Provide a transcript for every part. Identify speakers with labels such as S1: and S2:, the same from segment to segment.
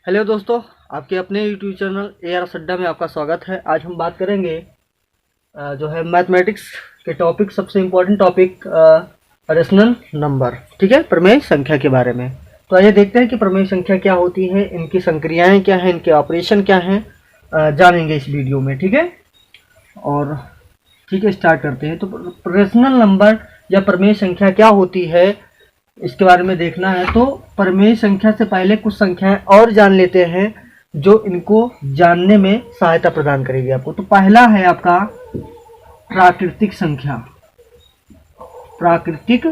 S1: Hello दोस्तों, आपके अपने यूट्यूब चैनल AR सड्डा में आपका स्वागत है। आज हम बात करेंगे जो है मैथमेटिक्स के टॉपिक, सबसे इम्पोर्टेंट टॉपिक रेशनल नंबर, ठीक है, प्रमेय संख्या के बारे में। तो आइए देखते हैं कि प्रमेय संख्या क्या होती है, इनकी संक्रियाएं क्या हैं, इनके ऑपरेशन क्या हैं, जानेंगे इस वीडियो में, ठीक है। और ठीक है, स्टार्ट करते हैं। तो रेशनल नंबर या प्रमेय संख्या क्या होती है, इसके बारे में देखना है। तो प्रमेय संख्या से पहले कुछ संख्याएं और जान लेते हैं जो इनको जानने में सहायता प्रदान करेगी आपको। तो पहला है आपका प्राकृतिक संख्या। प्राकृतिक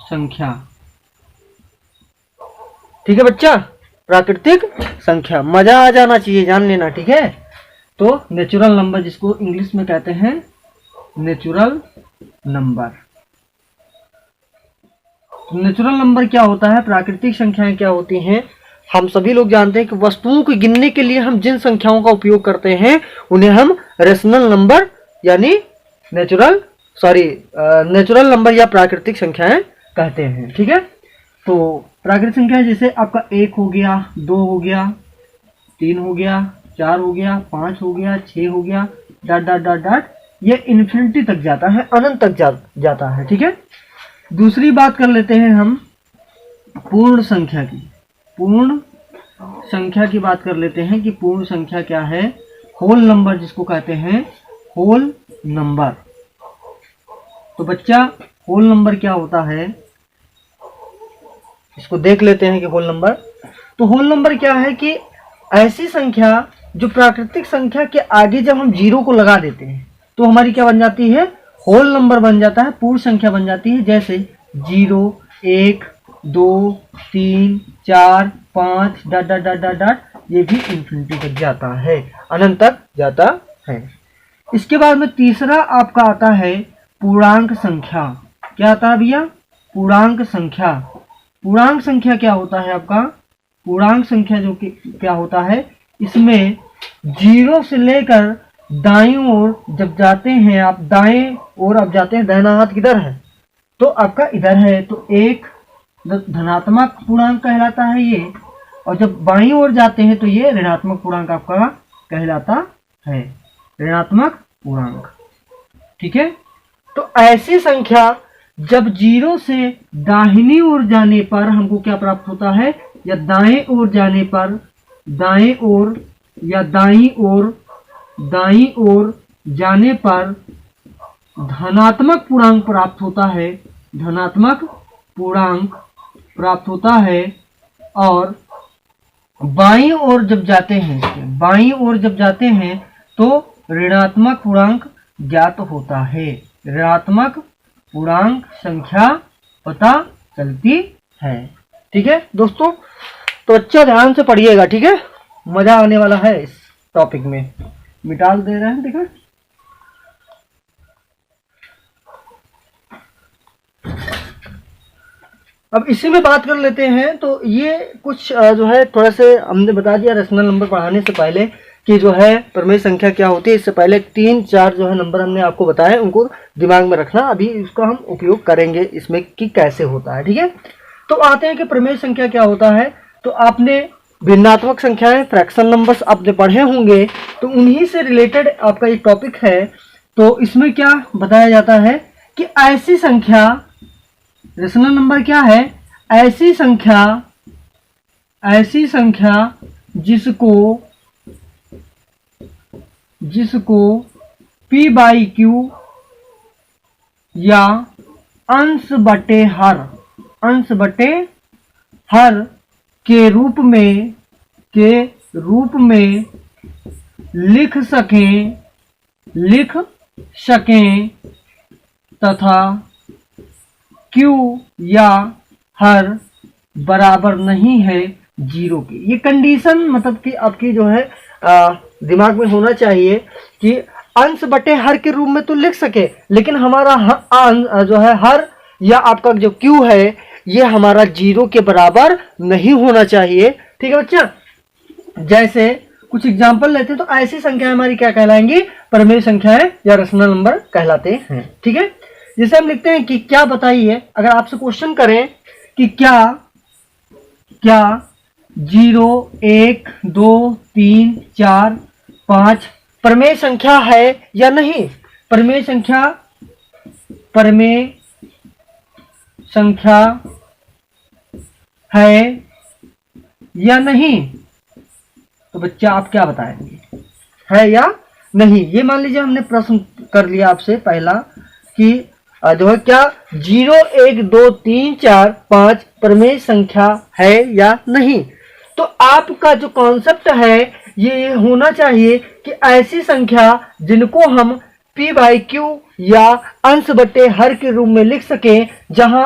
S1: संख्या, ठीक है बच्चा, प्राकृतिक संख्या, मजा आ जाना चाहिए, जान लेना, ठीक है। तो नेचुरल नंबर, जिसको इंग्लिश में कहते हैं नेचुरल नंबर। नेचुरल नंबर क्या होता है, प्राकृतिक संख्याएं क्या होती हैं। हम सभी लोग जानते हैं कि वस्तुओं को गिनने के लिए हम जिन संख्याओं का उपयोग करते हैं उन्हें हम रेशनल नंबर यानी नेचुरल नंबर या प्राकृतिक संख्याएं कहते हैं, ठीक है। तो प्राकृतिक संख्या जैसे आपका 1 हो गया, 2 हो गया, 3 हो गया, 4 हो गया, 5 हो गया, 6 हो गया, डॉट डॉट डॉट डॉट, ये इन्फिनिटी तक जाता है, अनंत तक जाता है, ठीक है। दूसरी बात कर लेते हैं हम पूर्ण संख्या की। पूर्ण संख्या की बात कर लेते हैं कि पूर्ण संख्या क्या है। होल नंबर, जिसको कहते हैं होल नंबर। तो बच्चा, होल नंबर क्या होता है, इसको देख लेते हैं कि होल नंबर। तो होल नंबर क्या है कि ऐसी संख्या जो प्राकृतिक संख्या के आगे जब हम जीरो को लगा देते हैं तो हमारी क्या बन जाती है, होल नंबर बन जाता है, पूर्ण संख्या बन जाती है। जैसे 0, 1, 2, 3, 4, 5 dot dot dot dot dot, ये भी इन्फिनिटी तक जाता है, अनंत तक जाता है। इसके बाद में तीसरा आपका आता है पूर्णांक संख्या। क्या आता है भैया, पूर्णांक संख्या। पूर्णांक संख्या क्या होता है आपका, पूर्णांक संख्या जो कि क्या होता है, इसमें 0 से लेकर दाईं ओर जब जाते हैं आप, दाएं ओर आप जाते हैं, दाहिना हाथ किधर है, तो आपका इधर है, तो एक धनात्मक पूर्णांक कहलाता है ये। और जब बाईं ओर जाते हैं तो ये ऋणात्मक पूर्णांक आपका कहलाता है, ऋणात्मक पूर्णांक, ठीक है। तो ऐसी संख्या जब 0 से दाहिनी ओर जाने पर हमको क्या प्राप्त होता है, या दाएं ओर जाने पर, दाएं ओर या दाईं ओर जाने पर धनात्मक पूर्णांक प्राप्त होता है, धनात्मक पूर्णांक प्राप्त होता है। और बाईं ओर जब जाते हैं, बाईं ओर जब जाते हैं तो ऋणात्मक पूर्णांक ज्ञात होता है, ऋणात्मक पूर्णांक संख्या पता चलती है, ठीक है दोस्तों। तो अच्छा ध्यान से पढ़िएगा, ठीक है, मजा आने वाला है इस टॉपिक में। मिटा दे रहे हैं, देखो। अब इसी में बात कर लेते हैं। तो ये कुछ जो है थोड़ा से हमने बता दिया रेशनल नंबर पढ़ाने से पहले कि जो है प्रमेय संख्या क्या होती है। इससे पहले 3-4 जो है नंबर हमने आपको बताए, उनको दिमाग में रखना। अभी इसका हम उपयोग करेंगे इसमें कि कैसे होता है, ठीक है। तो आते हैं कि प्रमेय संख्या क्या होता है। तो आपने भिन्नात्मक संख्याएं, फ्रैक्शन नंबर्स आपने पढ़े होंगे, तो उन्हीं से रिलेटेड आपका एक टॉपिक है। तो इसमें क्या बताया जाता है कि ऐसी संख्या, रेशनल नंबर क्या है, ऐसी संख्या जिसको p/q या अंश बटे हर के रूप में लिख सकें तथा q या हर बराबर नहीं है 0 के। ये कंडीशन मतलब कि आपकी जो है दिमाग में होना चाहिए कि अंश बटे हर के रूप में तो लिख सके, लेकिन हमारा जो है हर या आपका जो q है ये हमारा 0 के बराबर नहीं होना चाहिए, ठीक है बच्चा। जैसे कुछ एग्जाम्पल लेते हैं, तो ऐसी संख्या हमारी क्या कहलाएंगी, प्रमेय संख्याएं या रेशनल नंबर कहलाते हैं, ठीक है। जैसे हम लिखते हैं कि क्या बताइए, अगर आपसे क्वेश्चन करें कि क्या क्या 0 1 2 3 4 5 प्रमेय संख्या है या नहीं? प्रमेय संख्या है या नहीं? तो बच्चा आप क्या बताएंगे, है या नहीं? ये मान लीजिए हमने प्रश्न कर लिया आपसे पहला कि जो है क्या 0 1 2 3 4 5 प्रमेय संख्या है या नहीं। तो आपका जो कॉन्सेप्ट है ये होना चाहिए कि ऐसी संख्या जिनको हम p बाई क्यू या अंश बटे हर के रूप में लिख सके, जहां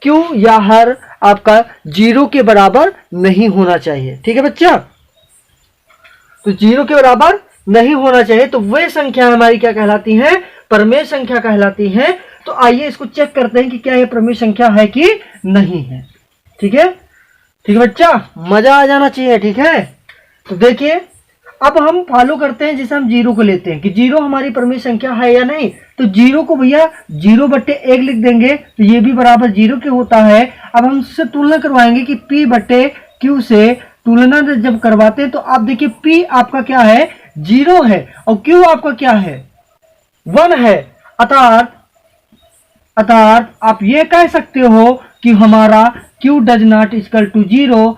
S1: q या हर आपका 0 के बराबर नहीं होना चाहिए। ठीक है बच्चा, तो 0 के बराबर नहीं होना चाहिए, तो वे संख्या हमारी क्या कहलाती हैं? प्रमेय संख्या कहलाती है। तो आइए इसको चेक करते हैं कि क्या ये प्रमेय संख्या है कि नहीं है। ठीक है, ठीक है बच्चा, मजा आ जाना चाहिए। ठीक है, तो देखिए अब हम फॉलो करते हैं, जैसे हम 0 को लेते हैं कि 0 हमारी प्रमेय संख्या है या नहीं। तो 0 को भैया 0 बट्टे 1 लिख देंगे, तो ये भी बराबर 0 के होता है। अब हम इससे तुलना करवाएंगे कि p बट्टे q से तुलना जब करवाते हैं तो आप देखिए p आपका क्या है? 0 है, और q आपका क्या है? 1 है। अर्थात आप ये कह सकते हो कि हमारा q does not equal to 0।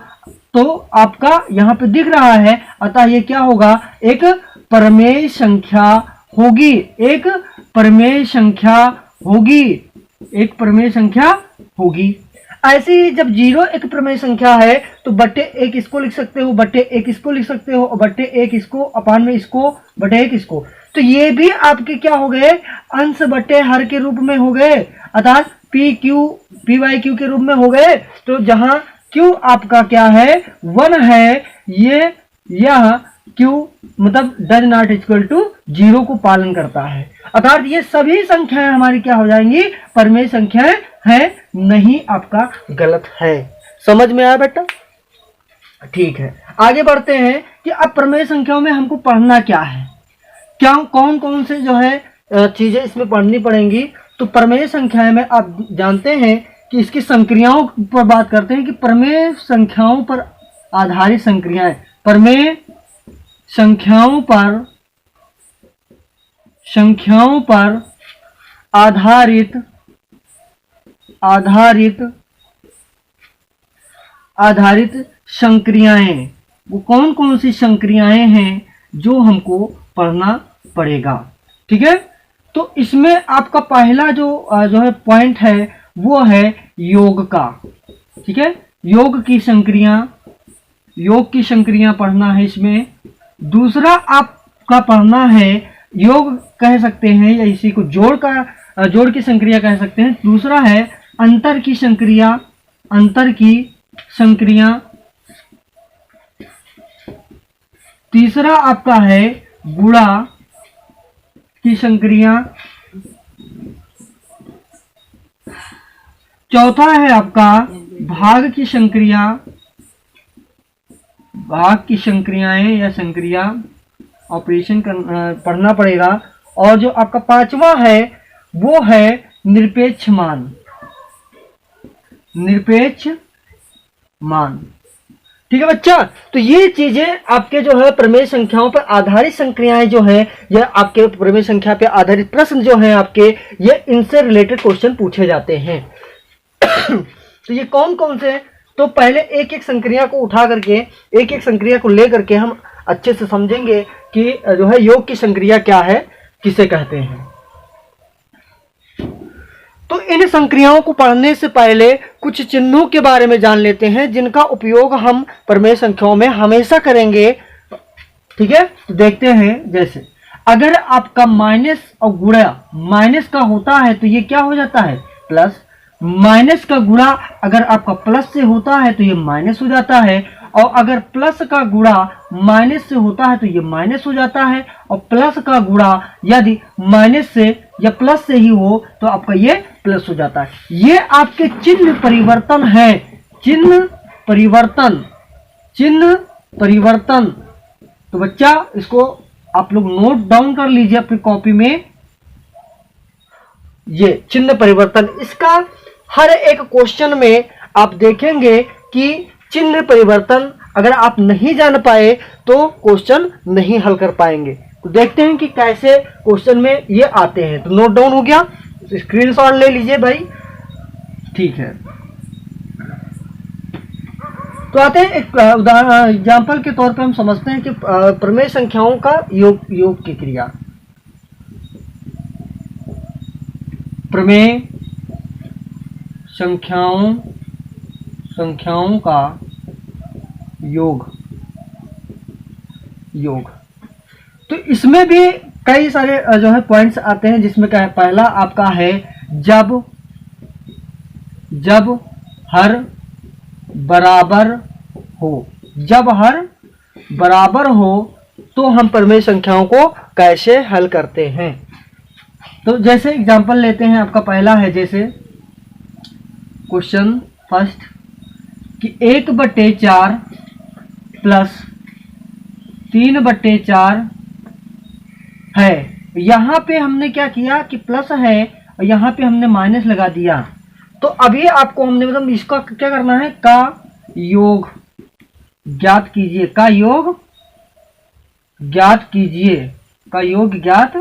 S1: तो आपका यहां पे दिख रहा है, अतः ये क्या होगा? एक प्रमेय संख्या होगी, एक प्रमेय संख्या होगी, एक प्रमेय संख्या होगी। ऐसे ही जब 0 एक प्रमेय संख्या है तो बट्टे 1 इसको लिख सकते हो, बट्टे 1 इसको लिख सकते हो, और बट्टे 1 इसको, अपान में इसको, बट्टे 1 इसको। तो ये भी आपके क्या हो गए? अंश बट्टे हर के रूप में हो गए, अर्थात p बाई क्यू के रूप में हो गए। तो जहां q आपका क्या है? 1 है, यह q मतलब डज नॉट इक्वल टू 0 को पालन करता है। अर्थात ये सभी संख्याएं हमारी क्या हो जाएंगी? प्रमेय संख्याएं हैं, नहीं आपका गलत है। समझ में आया बेटा? ठीक है, आगे बढ़ते हैं कि अब प्रमेय संख्याओं में हमको पढ़ना क्या है, क्या कौन कौन से जो है चीजें इसमें पढ़नी पड़ेंगी। तो प्रमेय संख्याएं में आप जानते हैं कि इसकी संक्रियाओं पर बात करते हैं कि प्रमेय संख्याओं पर आधारित संक्रियाएं, प्रमेय संख्याओं पर आधारित संक्रियाएं, वो कौन कौन सी संक्रियाएं हैं जो हमको पढ़ना पड़ेगा। ठीक है, तो इसमें आपका पहला जो है पॉइंट है वो है योग का। ठीक है, योग की संक्रिया पढ़ना है इसमें। दूसरा आपका पढ़ना है, योग कह सकते हैं या इसी को जोड़ की संक्रिया कह सकते हैं। दूसरा है अंतर की संक्रिया। तीसरा आपका है गुणा की संक्रिया। चौथा है आपका भाग की संक्रियाएं या संक्रिया ऑपरेशन पढ़ना पड़ेगा। और जो आपका पांचवा है वो है निरपेक्ष मान। ठीक है बच्चा, तो ये चीजें आपके जो है प्रमेय संख्याओं पर आधारित संक्रियाएं जो है, या आपके प्रमेय संख्या पे आधारित प्रश्न जो है आपके, ये इनसे रिलेटेड क्वेश्चन पूछे जाते हैं। तो ये कौन कौन से? तो पहले एक एक संक्रिया को उठा करके, एक एक संक्रिया को लेकर के हम अच्छे से समझेंगे कि जो है योग की संक्रिया क्या है, किसे कहते हैं। तो इन संक्रियाओं को पढ़ने से पहले कुछ चिन्हों के बारे में जान लेते हैं जिनका उपयोग हम प्रमेय संख्याओं में हमेशा करेंगे। ठीक है, तो देखते हैं। जैसे अगर आपका माइनस और गुणा माइनस का होता है तो ये क्या हो जाता है? प्लस। माइनस का गुणा अगर आपका प्लस से होता है तो ये माइनस हो जाता है, और अगर प्लस का गुणा माइनस से होता है तो ये माइनस हो जाता है, और प्लस का गुणा यदि माइनस से या प्लस से ही हो तो आपका ये प्लस हो जाता है। ये आपके चिन्ह परिवर्तन है, चिन्ह परिवर्तन। तो बच्चा इसको आप लोग नोट डाउन कर लीजिए अपनी कॉपी में। ये चिन्ह परिवर्तन, इसका हर एक क्वेश्चन में आप देखेंगे कि चिन्ह परिवर्तन अगर आप नहीं जान पाए तो क्वेश्चन नहीं हल कर पाएंगे। तो देखते हैं कि कैसे क्वेश्चन में ये आते हैं। तो नोट डाउन हो गया, स्क्रीनशॉट ले लीजिए भाई, ठीक है। तो आते हैं एक उदाहरण एग्जाम्पल के तौर पे हम समझते हैं कि प्रमेय संख्याओं का योग की क्रिया। प्रमेय संख्याओं का योग। तो इसमें भी कई सारे जो है पॉइंट्स आते हैं, जिसमें क्या है, पहला आपका है जब हर बराबर हो। जब हर बराबर हो तो हम प्रमेय संख्याओं को कैसे हल करते हैं। तो जैसे एग्जांपल लेते हैं, आपका पहला है जैसे क्वेश्चन फर्स्ट कि 1/4 प्लस 3/4 है। यहाँ पे हमने क्या किया कि प्लस है और यहाँ पे हमने माइनस लगा दिया। तो अभी आपको हमने मतलब इसका क्या करना है, का योग ज्ञात कीजिए। का योग ज्ञात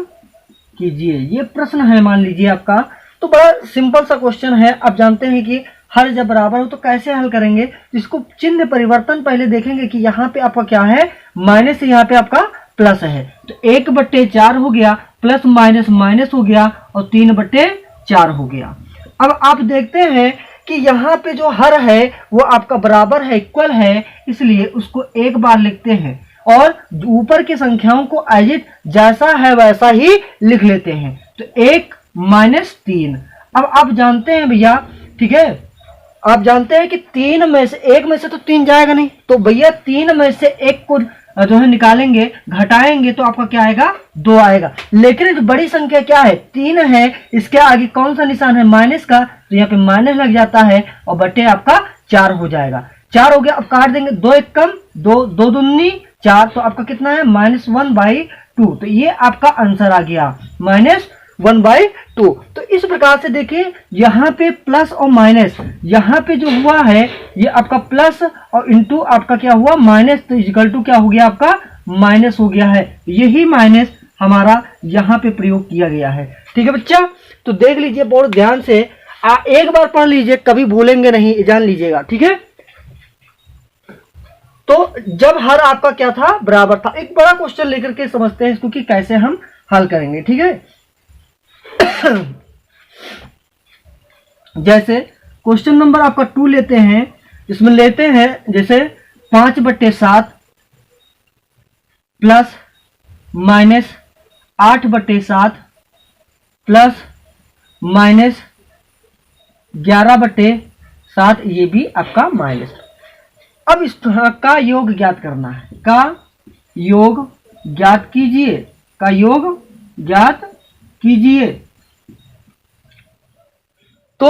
S1: कीजिए, ये प्रश्न है मान लीजिए आपका। तो बड़ा सिंपल सा क्वेश्चन है। आप जानते हैं कि हर जब बराबर हो तो कैसे हल करेंगे। इसको चिन्ह परिवर्तन पहले देखेंगे कि यहाँ पे आपका क्या है, माइनस, यहाँ पे आपका प्लस है। तो 1/4 हो गया, प्लस माइनस माइनस हो गया और 3/4 हो गया। अब आप देखते हैं कि यहाँ पे जो हर है वो आपका बराबर है, इक्वल है, इसलिए उसको एक बार लिखते हैं और ऊपर की संख्याओं को एज इट जैसा है वैसा ही लिख लेते हैं। तो 1 - 3। अब आप जानते हैं भैया, ठीक है, आप जानते हैं कि 3 में से 1 में से तो 3 जाएगा नहीं, तो भैया 3 में से 1 को जो है निकालेंगे, घटाएंगे तो आपका क्या आएगा, 2 आएगा। लेकिन बड़ी संख्या क्या है, 3 है, इसके आगे कौन सा निशान है, माइनस का, तो यहाँ पे माइनस लग जाता है और बटे आपका 4 हो जाएगा। 4 हो गया। अब काट देंगे, 2 1 कम 2, 2 दूनी 4, तो आपका कितना है, -1/2। तो ये आपका आंसर आ गया, -1/2। तो इस प्रकार से देखिए, यहाँ पे प्लस और माइनस, यहाँ पे जो हुआ है ये आपका प्लस और इंटू आपका क्या हुआ, माइनस, तो इक्वल टू क्या हो गया, आपका माइनस हो गया है। यही माइनस हमारा यहाँ पे प्रयोग किया गया है। ठीक है बच्चा, तो देख लीजिए बहुत ध्यान से, एक बार पढ़ लीजिए, कभी भूलेंगे नहीं, जान लीजिएगा। ठीक है, तो जब हर आपका क्या था, बराबर था। एक बड़ा क्वेश्चन लेकर के समझते हैं इसको कि कैसे हम हल करेंगे। ठीक है, जैसे क्वेश्चन नंबर आपका 2 लेते हैं, इसमें लेते हैं जैसे 5/7 प्लस माइनस 8/7 प्लस माइनस 11/7, ये भी आपका माइनस। अब इस का योग ज्ञात करना है। का योग ज्ञात कीजिए, का योग ज्ञात कीजिए। तो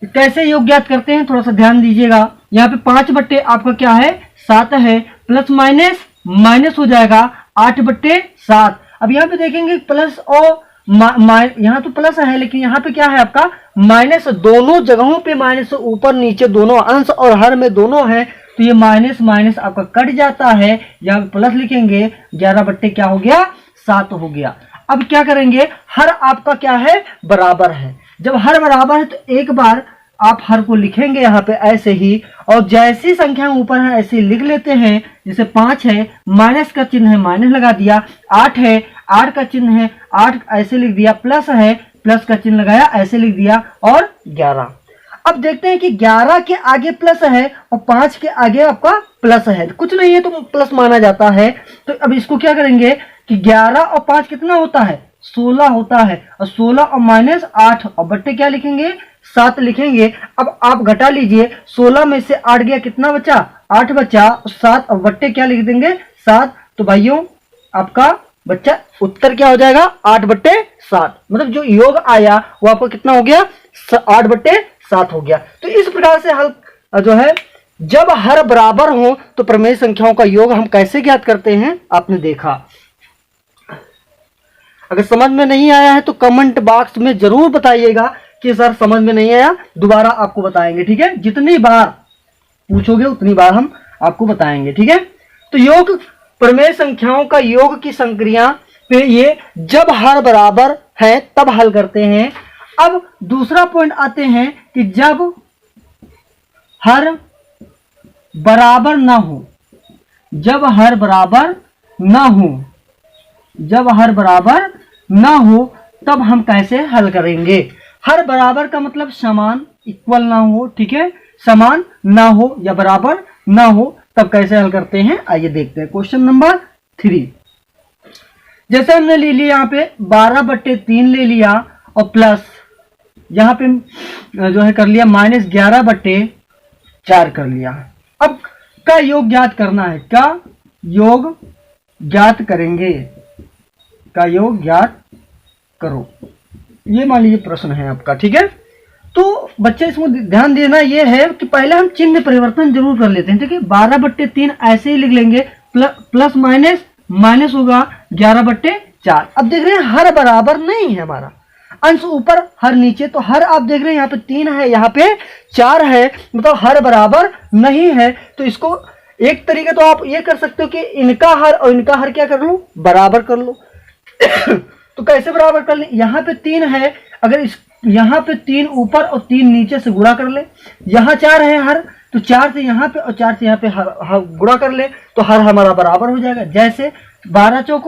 S1: कैसे योग ज्ञात करते हैं, थोड़ा सा ध्यान दीजिएगा। यहाँ पे 5 आपका क्या है, 7 है, प्लस माइनस माइनस हो जाएगा 8/7। अब यहाँ पे देखेंगे प्लस और यहाँ तो प्लस है, लेकिन यहाँ पे क्या है आपका माइनस। दोनों जगहों पे माइनस, ऊपर नीचे दोनों अंश और हर में दोनों है, तो ये माइनस माइनस आपका कट जाता है। यहाँ पे प्लस लिखेंगे, 11 क्या हो गया, 7 हो गया। अब क्या करेंगे, हर आपका क्या है, बराबर है। जब हर बराबर है तो एक बार आप हर को लिखेंगे यहाँ पे ऐसे ही, और जैसी संख्या ऊपर है ऐसे लिख लेते हैं। जैसे 5 है, माइनस का चिन्ह है, माइनस लगा दिया। 8 है, 8 का चिन्ह है, 8 ऐसे लिख दिया। प्लस है, प्लस का चिन्ह लगाया, ऐसे लिख दिया। और 11। अब देखते हैं कि 11 के आगे प्लस है और 5 के आगे आपका प्लस है, कुछ नहीं है तो प्लस माना जाता है। तो अब इसको क्या करेंगे कि 11 और 5 कितना होता है, 16 होता है, और 16 और माइनस 8 और बट्टे क्या लिखेंगे, 7 लिखेंगे। अब आप घटा लीजिए, 16 में से 8 गया, कितना बचा, 8 बचा, 7 और बट्टे क्या लिख देंगे, 7। तो भाइयों आपका बच्चा उत्तर क्या हो जाएगा, 8/7। मतलब जो योग आया वो आपको कितना हो गया, 8/7 हो गया। तो इस प्रकार से हल जो है, जब हर बराबर हो तो प्रमेय संख्याओं का योग हम कैसे ज्ञात करते हैं, आपने देखा। अगर समझ में नहीं आया है तो कमेंट बॉक्स में जरूर बताइएगा कि सर समझ में नहीं आया, दोबारा आपको बताएंगे, ठीक है। जितनी बार पूछोगे उतनी बार हम आपको बताएंगे, ठीक है। तो योग प्रमेय संख्याओं का योग की संक्रिया पे ये जब हर बराबर है तब हल करते हैं। अब दूसरा पॉइंट आते हैं कि जब हर बराबर ना हो, जब हर बराबर ना हो, जब हर बराबर ना हो तब हम कैसे हल करेंगे। हर बराबर का मतलब समान, इक्वल ना हो, ठीक है, समान ना हो या बराबर ना हो तब कैसे हल करते हैं, आइए देखते हैं। क्वेश्चन नंबर 3, जैसे हमने ले लिया यहाँ पे 12/3 ले लिया और प्लस यहाँ पे जो है कर लिया -11/4 कर लिया। अब का योग ज्ञात करना है, का योग ज्ञात करेंगे, का योग ज्ञात करो, ये मान लीजिए प्रश्न है आपका, ठीक है। तो बच्चे इसमें ध्यान देना ये है कि पहले हम चिन्ह परिवर्तन जरूर कर लेते हैं, ठीक है। 12/3 ऐसे ही लिख लेंगे, प्लस माइनस माइनस होगा 11/4। अब देख रहे हैं हर बराबर नहीं है हमारा, अंश ऊपर हर नीचे, तो हर आप देख रहे हैं यहाँ पे 3 है, यहाँ पे 4 है, मतलब हर बराबर नहीं है। तो इसको एक तरीके तो आप ये कर सकते हो कि इनका हर और इनका हर क्या कर लो, बराबर कर लो। तो कैसे बराबर कर ले, यहाँ पे 3 है, अगर इस यहाँ पे 3 ऊपर और 3 नीचे से गुणा कर ले, यहाँ 4 है हर, तो 4 से यहाँ पे और 4 से यहाँ पे हर गुणा कर ले तो हर हमारा बराबर हो जाएगा। जैसे 12 चौक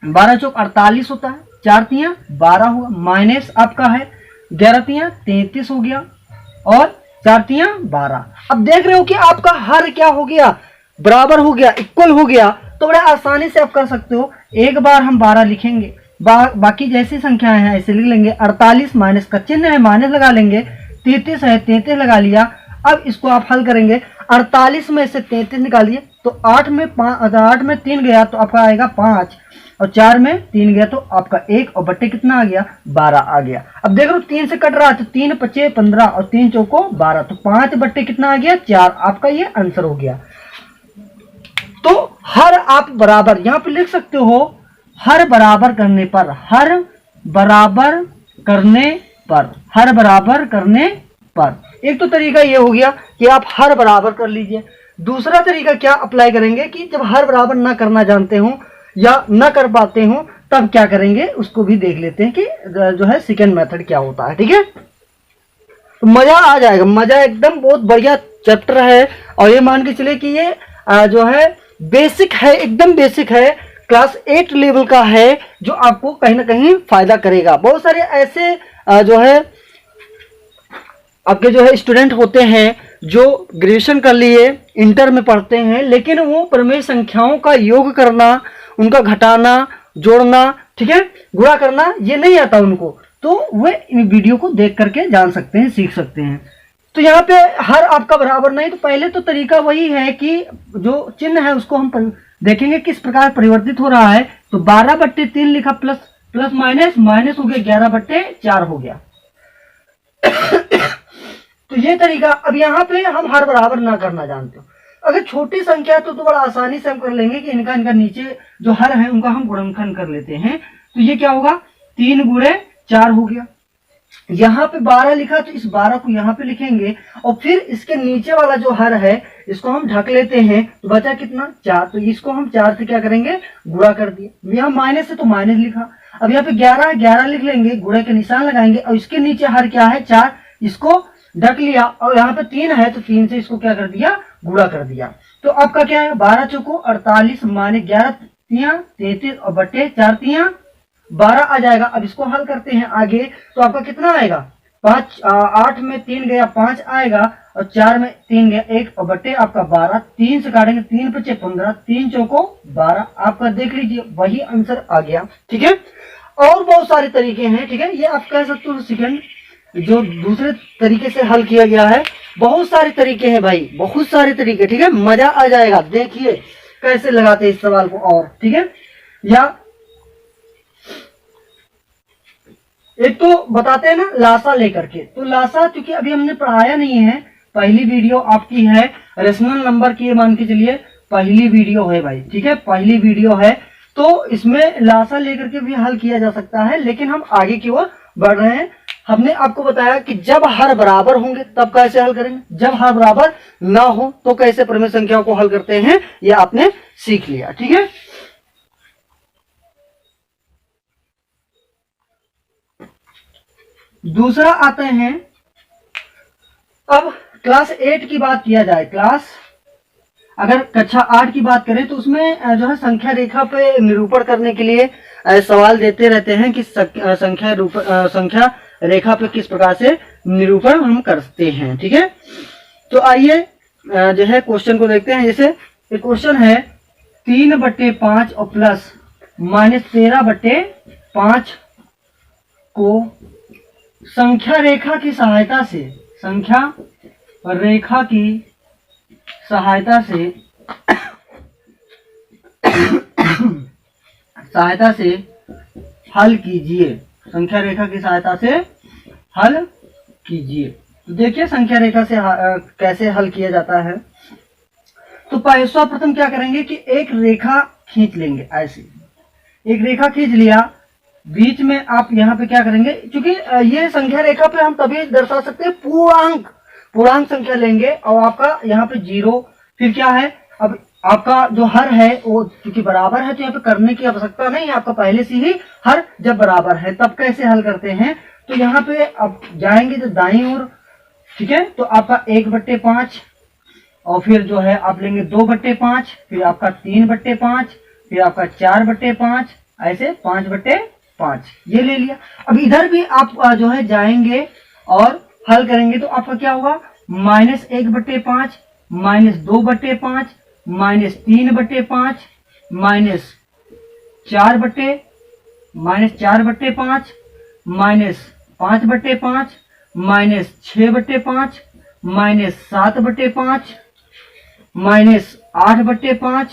S1: 48 होता है, 4 तियां 12 हुआ, माइनस आपका है 11 तियां 33 हो गया और 4 तियां 12। अब देख रहे हो कि आपका हर क्या हो गया, बराबर हो गया, इक्वल हो गया। तो बड़े आसानी से आप कर सकते हो, एक बार हम 12 लिखेंगे, बाकी जैसी संख्याएं हैं ऐसे लिख लेंगे। 48 माइनस का चिन्ह है, माइनस लगा लेंगे, 33 है 33 लगा लिया। अब इसको आप हल करेंगे, 48 में से 33 निकालिए तो 8 में 3 गया तो आपका आएगा 5 और 4 में 3 गया तो आपका 1 और बट्टे कितना आ गया, 12 आ गया। अब देख लो 3 से कट रहा है तो 3 5 15 और 3 चौको 12, तो 5 बट्टे कितना आ गया, 4। आपका ये आंसर हो गया। तो हर आप बराबर यहाँ पे लिख सकते हो, हर बराबर करने पर, हर बराबर करने पर, हर बराबर करने पर। एक तो तरीका ये हो गया कि आप हर बराबर कर लीजिए। दूसरा तरीका क्या अप्लाई करेंगे कि जब हर बराबर ना करना जानते हो या ना कर पाते हो तब क्या करेंगे, उसको भी देख लेते हैं कि जो है सेकेंड मेथड क्या होता है, ठीक है। तो मजा आ जाएगा, मजा एकदम बहुत बढ़िया चैप्टर है। और ये मान के चले कि ये जो है बेसिक है, एकदम बेसिक है, क्लास 8 लेवल का है, जो आपको कहीं ना कहीं फायदा करेगा। बहुत सारे ऐसे जो है आपके जो है स्टूडेंट होते हैं जो ग्रेजुएशन कर लिए, इंटर में पढ़ते हैं, लेकिन वो प्रमेय संख्याओं का योग करना, उनका घटाना, जोड़ना, ठीक है, गुणा करना ये नहीं आता उनको, तो वे इन वीडियो को देख करके जान सकते हैं, सीख सकते हैं। तो यहाँ पे हर आपका बराबर नहीं, तो पहले तो तरीका वही है कि जो चिन्ह है उसको हम देखेंगे किस प्रकार परिवर्तित हो रहा है। तो 12/3 लिखा, प्लस माइनस माइनस हो गया, 11/4 हो गया। तो ये तरीका। अब यहाँ पे हम हर बराबर ना करना जानते हो, अगर छोटी संख्या तो बड़ा आसानी से हम कर लेंगे कि इनका नीचे जो हर है उनका हम गुणनखंड कर लेते हैं। तो ये क्या होगा, 3 गुणे 4 हो गया। यहाँ पे 12 लिखा तो इस 12 को यहाँ पे लिखेंगे और फिर इसके नीचे वाला जो हर है इसको हम ढक लेते हैं, तो बचा कितना, 4। तो इसको हम 4 से क्या करेंगे, गुणा कर दिए। यहाँ माइनस है तो माइनस लिखा। अब यहाँ पे 11 लिख लेंगे, गुणे के निशान लगाएंगे और इसके नीचे हर क्या है, 4, इसको ढक लिया। और यहाँ पे 3 है तो 3 से इसको क्या कर दिया, गुणा कर दिया। तो आपका क्या है, 12 चौको 48 माने 11 तियां 33 और बट्टे 4 तियां 12 आ जाएगा। अब इसको हल करते हैं आगे, तो आपका कितना आएगा, 8 में 3 गया 5 आएगा और 4 में 3 गया 1 और बट्टे आपका 12। 3 से काटेंगे, 3 × 5 = 15, 3 चौको 12। आपका देख लीजिए वही आंसर आ गया, ठीक है। और बहुत सारे तरीके हैं, ठीक है, ये आप कह सकते हो सेकंड जो दूसरे तरीके से हल किया गया है। बहुत सारे तरीके हैं भाई, बहुत सारे तरीके, ठीक है, मजा आ जाएगा। देखिए कैसे लगाते हैं इस सवाल को, और ठीक है। या एक तो बताते हैं ना लासा लेकर के, तो लासा क्योंकि अभी हमने पढ़ाया नहीं है, पहली वीडियो आपकी है, रेशनल नंबर की मान के चलिए पहली वीडियो है भाई, ठीक है, पहली वीडियो है। तो इसमें लासा लेकर के भी हल किया जा सकता है, लेकिन हम आगे की ओर बढ़ रहे हैं। हमने आपको बताया कि जब हर बराबर होंगे तब कैसे हल करेंगे, जब हर बराबर ना हो तो कैसे प्रमेय संख्याओं को हल करते हैं, ये आपने सीख लिया। ठीक है, दूसरा आते हैं, अब क्लास 8 की बात किया जाए, अगर कक्षा 8 की बात करें तो उसमें जो है संख्या रेखा पे निरूपण करने के लिए सवाल देते रहते हैं कि संख्या रेखा पे किस प्रकार से निरूपण हम करते हैं। ठीक है, तो आइए जो है क्वेश्चन को देखते हैं। जैसे एक क्वेश्चन है 3/5 और प्लस -13/5 को संख्या रेखा की सहायता से हल कीजिए, संख्या रेखा की सहायता से हल कीजिए। तो देखिए संख्या रेखा से कैसे हल किया जाता है। तो सर्वप्रथम क्या करेंगे कि एक रेखा खींच लेंगे, ऐसे एक रेखा खींच लिया, बीच में आप यहाँ पे क्या करेंगे, क्योंकि ये संख्या रेखा पे हम तभी दर्शा सकते हैं पूर्णांक संख्या लेंगे, और आपका यहाँ पे 0, फिर क्या है, अब आपका जो हर है वो क्योंकि बराबर है तो यहाँ पे करने की आवश्यकता नहीं है, आपका पहले से ही हर जब बराबर है तब कैसे हल करते हैं। तो यहाँ पे आप जाएंगे तो दाईं ओर, ठीक है, तो आपका 1/5 और फिर जो है आप लेंगे 2/5, फिर आपका 3/5, फिर आपका 4/5, ऐसे 5/5 ये ले लिया। अब इधर भी आप जो है जाएंगे और हल करेंगे तो आपका क्या होगा, -1/5, -2/5, -3/5, -4/5, -4/5, -5/5, -6/5, -7/5, -8/5,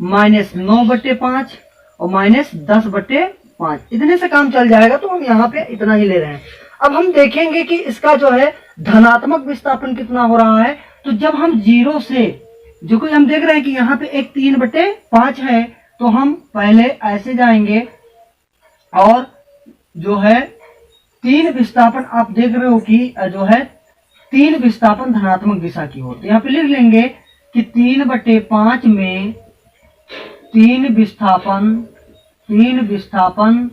S1: -9/5 और -10/5, इतने से काम चल जाएगा। तो हम यहाँ पे इतना ही ले रहे हैं। अब हम देखेंगे कि इसका जो है धनात्मक विस्थापन कितना हो रहा है। तो जब हम 0 से, जो कोई हम देख रहे हैं कि यहाँ पे एक 3/5 है, तो हम पहले ऐसे जाएंगे और जो है 3 विस्थापन आप देख रहे हो कि जो है 3 विस्थापन धनात्मक दिशा की ओर। तो यहाँ पे लिख लेंगे कि 3/5 में 3 विस्थापन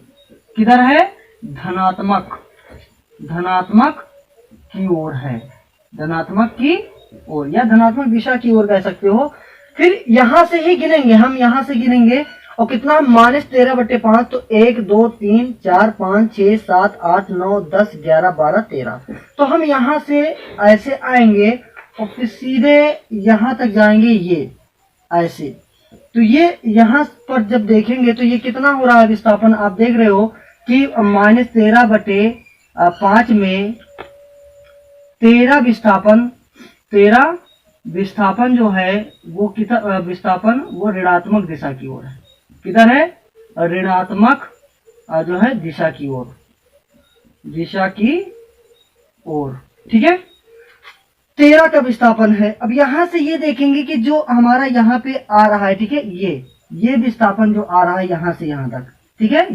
S1: किधर है, धनात्मक की ओर है, धनात्मक की ओर या धनात्मक दिशा की ओर कह सकते हो। फिर यहां से ही गिनेंगे, हम यहां से गिनेंगे और कितना, -13/5, तो 1 2 3 4 5 6 7 8 9 10 11 12 13। तो हम यहां से ऐसे आएंगे और फिर सीधे यहां तक जाएंगे, ये ऐसे। तो ये यहाँ पर जब देखेंगे तो ये कितना हो रहा है विस्थापन, आप देख रहे हो कि -13/5 में 13 विस्थापन जो है वो कितना विस्थापन, वो ऋणात्मक दिशा की ओर है। किधर है, ऋणात्मक जो है दिशा की ओर, ठीक है। 13 का विस्थापन है। अब यहां से ये देखेंगे कि जो हमारा यहाँ पे आ रहा है, ठीक है, ये विस्थापन जो आ रहा है यहां से यहां तक, ठीक है,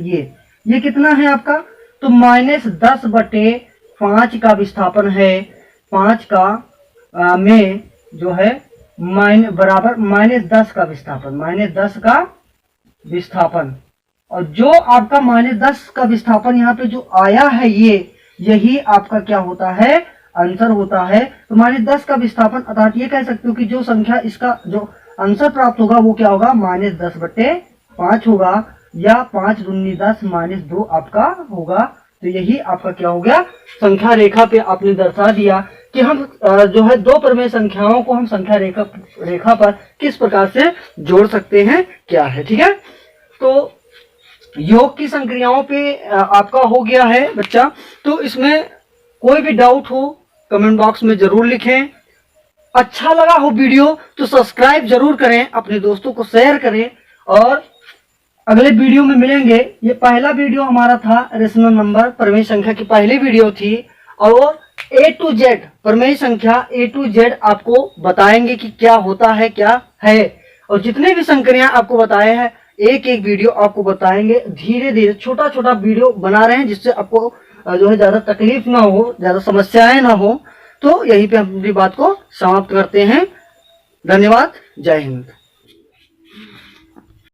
S1: ये कितना है आपका, तो -10/5 का विस्थापन है। 5 का में जो है बराबर -10 का विस्थापन, और जो आपका -10 का विस्थापन यहाँ पे जो आया है, यही आपका क्या होता है, आंसर होता है। तो -10 का विस्थापन, अर्थात ये कह सकते हो कि जो संख्या इसका जो आंसर प्राप्त होगा वो क्या होगा, -10/5 होगा, या 5 दूनी 10 -2 आपका होगा। तो यही आपका क्या हो गया, संख्या रेखा पे आपने दर्शा दिया कि हम जो है दो प्रमेय संख्याओं को हम संख्या रेखा पर किस प्रकार से जोड़ सकते हैं, क्या है, ठीक है। तो योग की संक्रियाओं पे आपका हो गया है बच्चा। तो इसमें कोई भी डाउट हो कमेंट बॉक्स में जरूर लिखें। अच्छा लगा हो वीडियो तो सब्सक्राइब जरूर करें, अपने दोस्तों को शेयर करें, और अगले वीडियो में मिलेंगे। ये पहला वीडियो हमारा था रेशनल नंबर, प्रमेय संख्या की पहली वीडियो थी, और वो A to Z प्रमेय संख्या A to Z आपको बताएंगे कि क्या होता है, क्या है, और जितने भी संक्रियाएं आपको बताए हैं एक एक वीडियो आपको बताएंगे। धीरे धीरे छोटा छोटा वीडियो बना रहे हैं जिससे आपको जो है ज़्यादा तकलीफ ना हो, ज़्यादा समस्याएं ना हो, तो यहीं पे हम अपनी बात को समाप्त करते हैं। धन्यवाद। जय हिंद।